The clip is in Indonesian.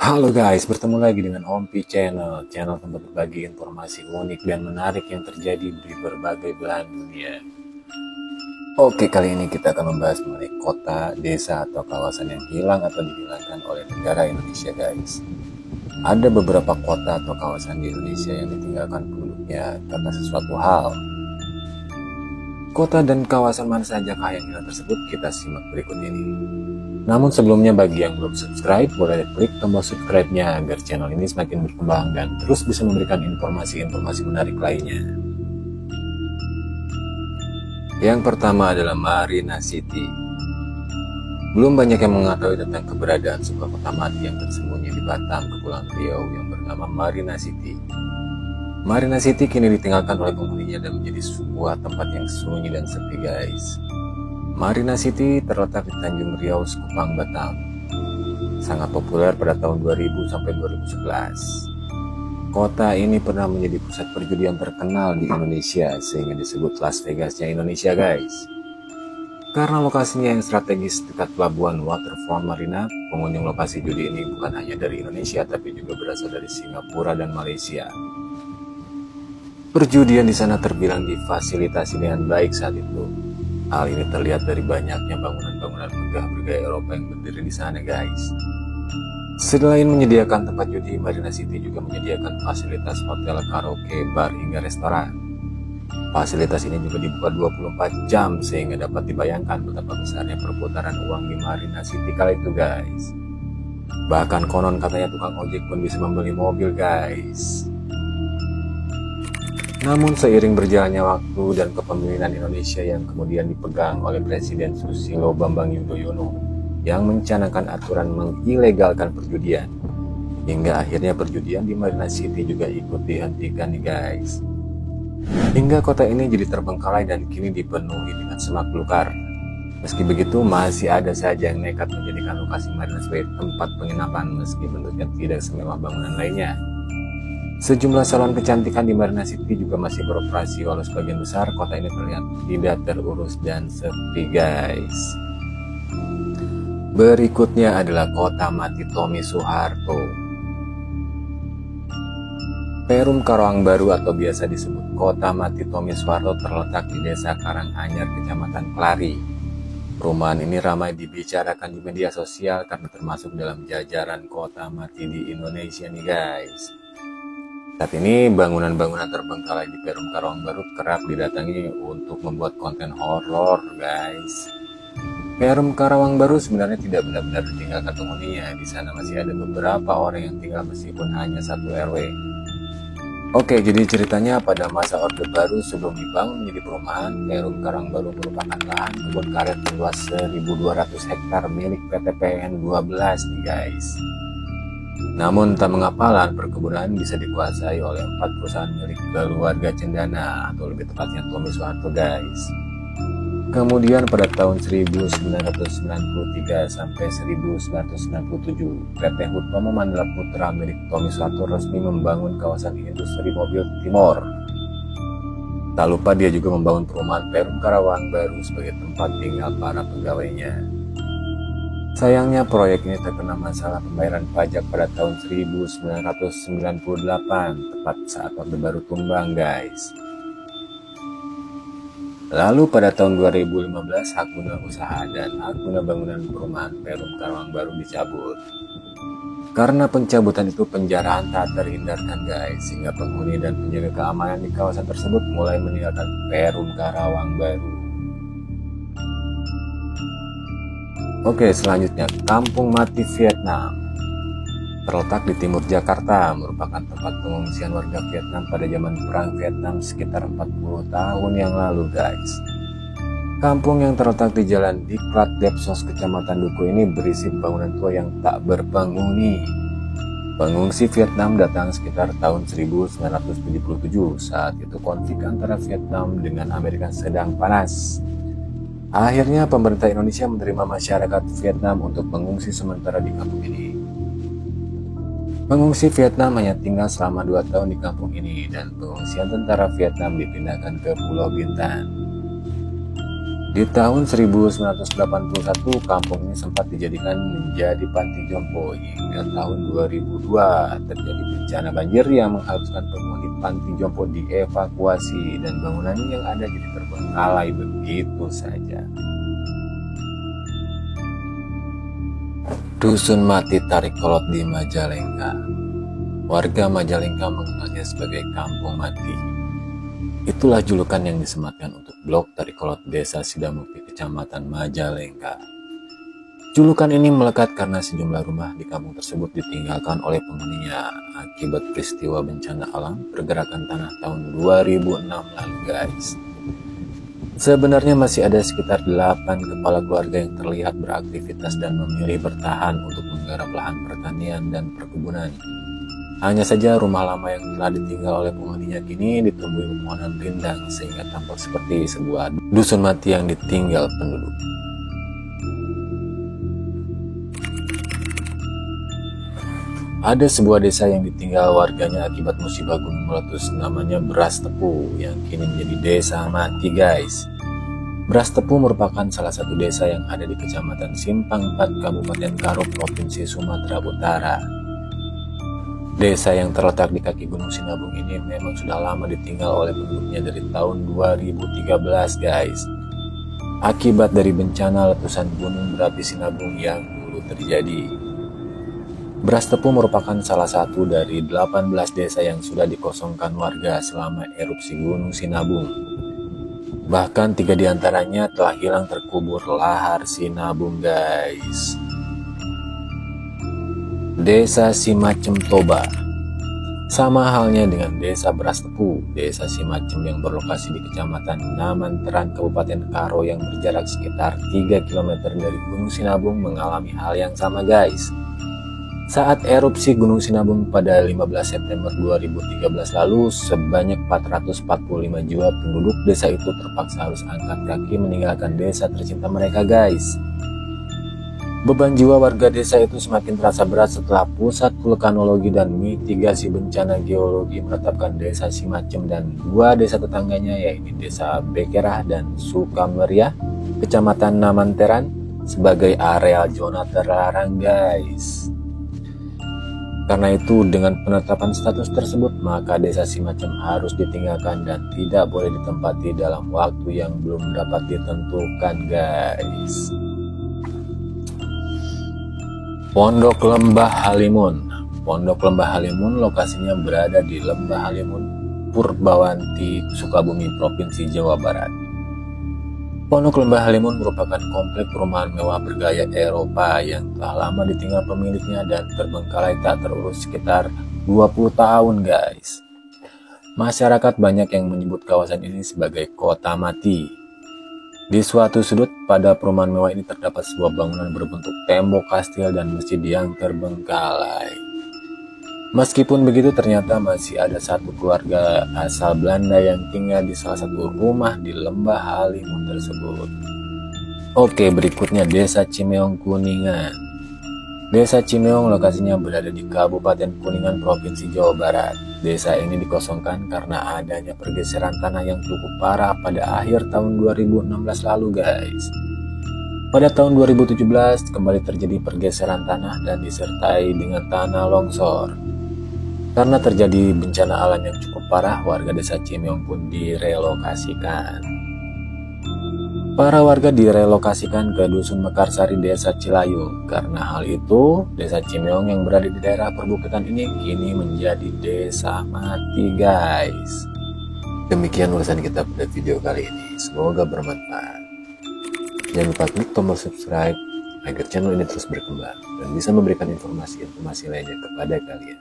Halo guys, bertemu lagi dengan Ompi Channel, channel tempat berbagi informasi unik dan menarik yang terjadi di berbagai belahan dunia. Oke, kali ini kita akan membahas mengenai kota, desa, atau kawasan yang hilang atau dihilangkan oleh negara Indonesia guys. Ada beberapa kota atau kawasan di Indonesia yang ditinggalkan penduduknya karena sesuatu hal. Kota dan kawasan mana sajakah yang hilang tersebut, kita simak berikut ini. Namun sebelumnya, bagi yang belum subscribe, boleh klik tombol subscribe-nya agar channel ini semakin berkembang dan terus bisa memberikan informasi-informasi menarik lainnya. Yang pertama adalah Marina City. Belum banyak yang mengetahui tentang keberadaan sebuah kota mati yang tersembunyi di Batam, Kepulauan Riau yang bernama Marina City. Marina City kini ditinggalkan oleh penghuninya dan menjadi sebuah tempat yang sunyi dan sepi guys. Marina City terletak di Tanjung Riau, Sekupang, Batam. Sangat populer pada tahun 2000 sampai 2011. Kota ini pernah menjadi pusat perjudian terkenal di Indonesia sehingga disebut Las Vegasnya Indonesia guys. Karena lokasinya yang strategis dekat pelabuhan Waterfront Marina, pengunjung lokasi judi ini bukan hanya dari Indonesia tapi juga berasal dari Singapura dan Malaysia. Perjudian di sana terbilang difasilitasi dengan baik saat itu. Hal ini terlihat dari banyaknya bangunan-bangunan megah bergaya Eropa yang berdiri di sana guys. Selain menyediakan tempat judi, Marina City juga menyediakan fasilitas hotel, karaoke, bar, hingga restoran. Fasilitas ini juga dibuka 24 jam sehingga dapat dibayangkan betapa besarnya perputaran uang di Marina City kala itu guys. Bahkan konon katanya tukang ojek pun bisa membeli mobil guys. Namun seiring berjalannya waktu dan kepemimpinan Indonesia yang kemudian dipegang oleh Presiden Susilo Bambang Yudhoyono yang mencanangkan aturan mengilegalkan perjudian, hingga akhirnya perjudian di Marina City juga ikut dihentikan nih guys. Hingga kota ini jadi terbengkalai dan kini dipenuhi dengan semak belukar. Meski begitu, masih ada saja yang nekat menjadikan lokasi Marina sebagai tempat penginapan meski bentuknya tidak semewah bangunan lainnya. Sejumlah salon kecantikan di Marina City juga masih beroperasi, walau sebagian besar kota ini terlihat tidak terurus dan sepi guys. Berikutnya adalah kota mati Tommy Soeharto. Perum Karawang Baru atau biasa disebut kota mati Tommy Soeharto terletak di desa Karanganyar, Kecamatan Kelari. Perumahan ini ramai dibicarakan di media sosial karena termasuk dalam jajaran kota mati di Indonesia nih guys. Saat ini bangunan-bangunan terbengkalai di Perum Karawang Baru kerap didatangi untuk membuat konten horor guys. Perum Karawang Baru sebenarnya tidak benar-benar ditinggalkan penghuninya. Di sana masih ada beberapa orang yang tinggal meskipun hanya satu RW. Oke, jadi ceritanya pada masa Orde Baru sebelum dibangun menjadi perumahan, Perum Karawang Baru merupakan lahan kebun karet luas 1.200 hektar milik PT PN 12 nih guys. Namun tak mengapa lahan perkebunan bisa dikuasai oleh 4 perusahaan milik keluarga Cendana atau lebih tepatnya Tommy Soeharto guys. Kemudian pada tahun 1993 sampai 1997, PT Hutomo Mandala Putra milik Tommy Soeharto resmi membangun kawasan industri mobil Timor. Tak lupa dia juga membangun perumahan Perum Karawang Baru sebagai tempat tinggal para pegawainya. Sayangnya proyek ini terkena masalah pembayaran pajak pada tahun 1998, tepat saat Orde Baru tumbang guys. Lalu pada tahun 2015 hak guna usaha dan hak guna bangunan perumahan Perum Karawang Baru dicabut. Karena pencabutan itu penjarahan tak terhindarkan guys, sehingga penghuni dan penjaga keamanan di kawasan tersebut mulai meninggalkan Perum Karawang Baru. Oke, selanjutnya Kampung Mati Vietnam. Terletak di timur Jakarta, merupakan tempat pengungsian warga Vietnam pada zaman Perang Vietnam sekitar 40 tahun yang lalu guys. Kampung yang terletak di Jalan Diklat Depsos, Kecamatan Duku ini berisi bangunan tua yang tak berpenghuni. Pengungsi Vietnam datang sekitar tahun 1977, saat itu konflik antara Vietnam dengan Amerika sedang panas. Akhirnya pemerintah Indonesia menerima masyarakat Vietnam untuk mengungsi sementara di kampung ini. Pengungsi Vietnam hanya tinggal selama 2 tahun di kampung ini dan pengungsian tentara Vietnam dipindahkan ke Pulau Bintan. Di tahun 1981, kampung ini sempat dijadikan menjadi panti jompo hingga tahun 2002 terjadi bencana banjir yang mengharuskan penghuni panti jompo dievakuasi dan bangunan yang ada jadi terbengkalai begitu saja. Dusun Mati Tarik Kolot di Majalengka. Warga Majalengka mengenalnya sebagai Kampung Mati. Itulah julukan yang disematkan untuk blok Tarikolot Desa Sidamukti, Kecamatan Majalengka. Julukan ini melekat karena sejumlah rumah di kampung tersebut ditinggalkan oleh penghuninya akibat peristiwa bencana alam pergerakan tanah tahun 2006 lalu guys. Sebenarnya masih ada sekitar 8 kepala keluarga yang terlihat beraktivitas dan memilih bertahan untuk menggarap lahan pertanian dan perkebunan. Hanya saja rumah lama yang telah ditinggal oleh penghuninya kini ditumbuhi pepohonan rindang sehingga tampak seperti sebuah dusun mati yang ditinggal penduduk. Ada sebuah desa yang ditinggal warganya akibat musibah gunung meletus, namanya Brastepu, yang kini menjadi desa mati guys. Brastepu merupakan salah satu desa yang ada di Kecamatan Simpang 4, Kabupaten Karo, Provinsi Sumatera Utara. Desa yang terletak di kaki Gunung Sinabung ini memang sudah lama ditinggal oleh penduduknya dari tahun 2013 guys. Akibat dari bencana letusan gunung berapi Sinabung yang dulu terjadi. Brastepu merupakan salah satu dari 18 desa yang sudah dikosongkan warga selama erupsi Gunung Sinabung. Bahkan 3 diantaranya telah hilang terkubur lahar Sinabung guys. Desa Simacem Toba. Sama halnya dengan desa Brastepu, desa Simacem yang berlokasi di Kecamatan Namanteran, Kabupaten Karo yang berjarak sekitar 3 km dari Gunung Sinabung mengalami hal yang sama guys. Saat erupsi Gunung Sinabung pada 15 September 2013 lalu, sebanyak 445 jiwa penduduk desa itu terpaksa harus angkat kaki meninggalkan desa tercinta mereka guys. Beban jiwa warga desa itu semakin terasa berat setelah Pusat Vulkanologi dan Mitigasi Bencana Geologi menetapkan desa Simacem dan 2 desa tetangganya yaitu desa Bekerah dan Sukameriah, Kecamatan Namanteran sebagai areal zona terlarang guys. Karena itu dengan penetapan status tersebut maka desa Simacem harus ditinggalkan dan tidak boleh ditempati dalam waktu yang belum dapat ditentukan guys. Pondok Lembah Halimun. Pondok Lembah Halimun lokasinya berada di Lembah Halimun, Purbawanti, Sukabumi, Provinsi Jawa Barat. Pondok Lembah Halimun merupakan komplek perumahan mewah bergaya Eropa yang telah lama ditinggal pemiliknya dan terbengkalai tak terurus sekitar 20 tahun guys. Masyarakat banyak yang menyebut kawasan ini sebagai kota mati. Di suatu sudut pada perumahan mewah ini terdapat sebuah bangunan berbentuk tembok kastil dan masjid yang terbengkalai. Meskipun begitu ternyata masih ada satu keluarga asal Belanda yang tinggal di salah satu rumah di Lembah Halimun tersebut. Oke, berikutnya Desa Cimeong Kuningan. Desa Cimeong lokasinya berada di Kabupaten Kuningan, Provinsi Jawa Barat. Desa ini dikosongkan karena adanya pergeseran tanah yang cukup parah pada akhir tahun 2016 lalu guys. Pada tahun 2017 kembali terjadi pergeseran tanah dan disertai dengan tanah longsor. Karena terjadi bencana alam yang cukup parah, warga desa Cimeong pun direlokasikan. Para warga direlokasikan ke Dusun Mekarsari, Desa Cilayu. Karena hal itu, Desa Cimeong yang berada di daerah perbukitan ini kini menjadi desa mati guys. Demikian ulasan kita pada video kali ini. Semoga bermanfaat. Jangan lupa klik tombol subscribe agar channel ini terus berkembang dan bisa memberikan informasi-informasi lainnya kepada kalian.